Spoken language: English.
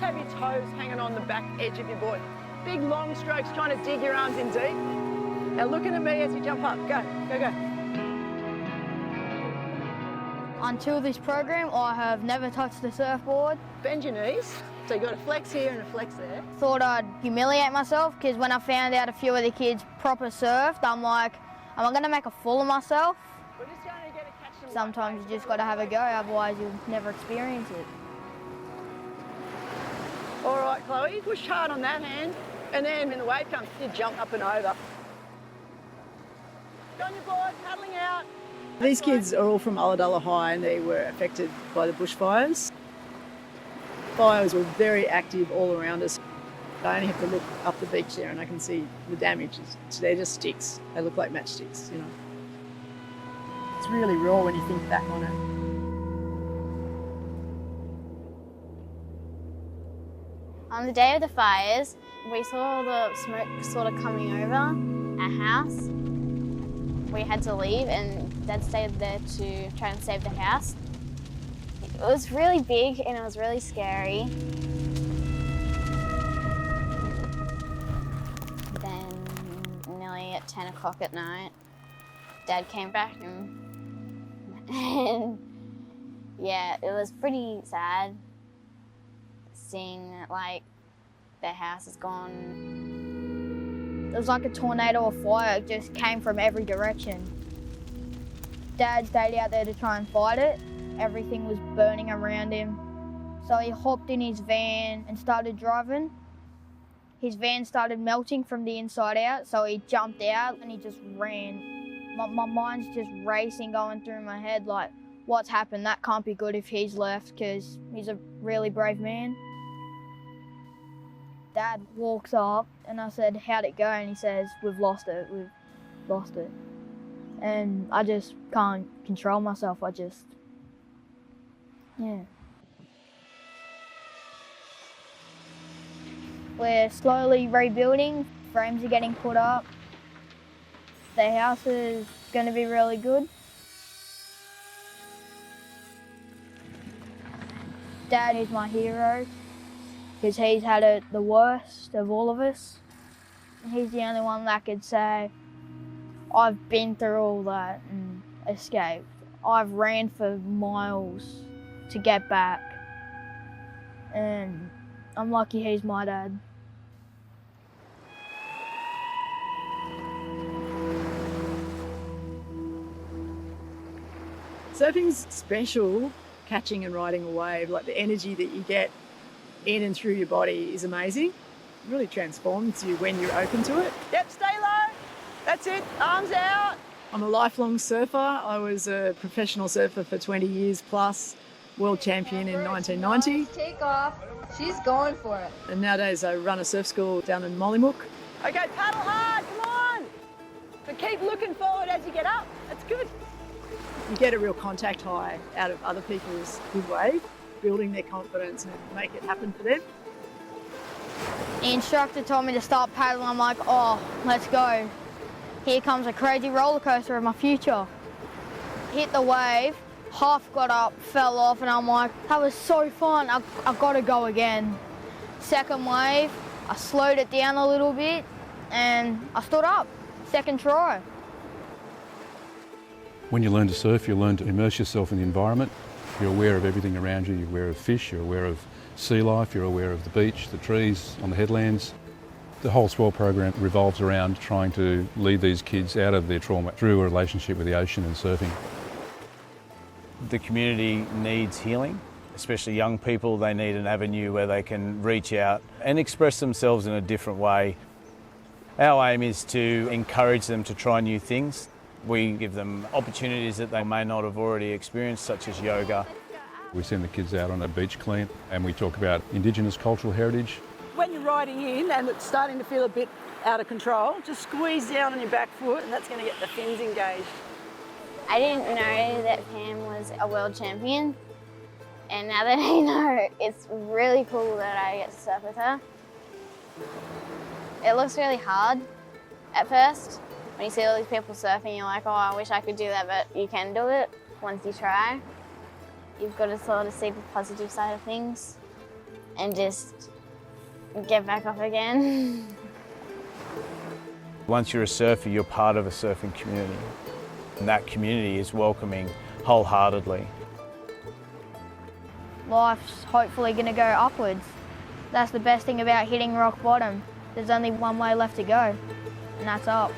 just have your toes hanging on the back edge of your board. Big long strokes, trying to dig your arms in deep. Now looking at me as you jump up. Go, go, go. Until this program, I have never touched the surfboard. Bend your knees. So you've got a flex here and a flex there. Thought I'd humiliate myself, because when I found out a few of the kids proper surfed, I'm like, am I going to make a fool of myself? We're just going to get a catch them. Sometimes you just got to have a go, otherwise you'll never experience it. All right, Chloe, push hard on that hand, and then when the wave comes, you jump up and over. Go on your board, paddling out. These kids are all from ULLADULLA High, and they were affected by the bushfires. Fires were very active all around us. I only have to look up the beach there and I can see the damage. They're just sticks. They look like matchsticks, you know. It's really raw when you think back on it. On the day of the fires, we saw the smoke sort of coming over our house. We had to leave and Dad stayed there to try and save the house. It was really big and it was really scary. Then nearly at 10 o'clock at night, Dad came back and yeah, it was pretty sad seeing that like their house is gone. It was like a tornado of fire, it just came from every direction. Dad stayed out there to try and fight it. Everything was burning around him. So he hopped in his van and started driving. His van started melting from the inside out, so he jumped out and he just ran. My mind's just racing, going through my head like, what's happened? That can't be good if he's left, because he's a really brave man. Dad walks up and I said, how'd it go? And he says, we've lost it. And I just can't control myself, yeah. We're slowly rebuilding, frames are getting put up. The house is going to be really good. Dad is my hero, because he's had it the worst of all of us. He's the only one that could say, I've been through all that and escaped. I've ran for miles to get back, and I'm lucky he's my dad. Surfing's special, catching and riding a wave. Like the energy that you get in and through your body is amazing. It really transforms you when you're open to it. Yep, stay low. That's it, arms out. I'm a lifelong surfer. I was a professional surfer for 20 years plus, world champion in 1990. Take off, she's going for it. And nowadays I run a surf school down in Mollymook. Okay, paddle hard, come on. But keep looking forward as you get up, that's good. You get a real contact high out of other people's good wave, building their confidence and make it happen for them. The instructor told me to start paddling. I'm like, oh, let's go. Here comes a crazy roller coaster of my future. Hit the wave, half got up, fell off, and I'm like, that was so fun, I've got to go again. Second wave, I slowed it down a little bit, and I stood up, second try. When you learn to surf, you learn to immerse yourself in the environment. You're aware of everything around you. You're aware of fish, you're aware of sea life, you're aware of the beach, the trees on the headlands. The whole Swell program revolves around trying to lead these kids out of their trauma through a relationship with the ocean and surfing. The community needs healing, especially young people. They need an avenue where they can reach out and express themselves in a different way. Our aim is to encourage them to try new things. We give them opportunities that they may not have already experienced, such as yoga. We send the kids out on a beach clean and we talk about Indigenous cultural heritage. When you're riding in and it's starting to feel a bit out of control, just squeeze down on your back foot and that's going to get the fins engaged. I didn't know that Pam was a world champion, and now that I know, it's really cool that I get to surf with her. It looks really hard at first. When you see all these people surfing, you're like, oh, I wish I could do that, but you can do it once you try. You've got to sort of see the positive side of things. and just get back off again. Once you're a surfer, you're part of a surfing community. And that community is welcoming wholeheartedly. Life's hopefully going to go upwards. That's the best thing about hitting rock bottom. There's only one way left to go, and that's up.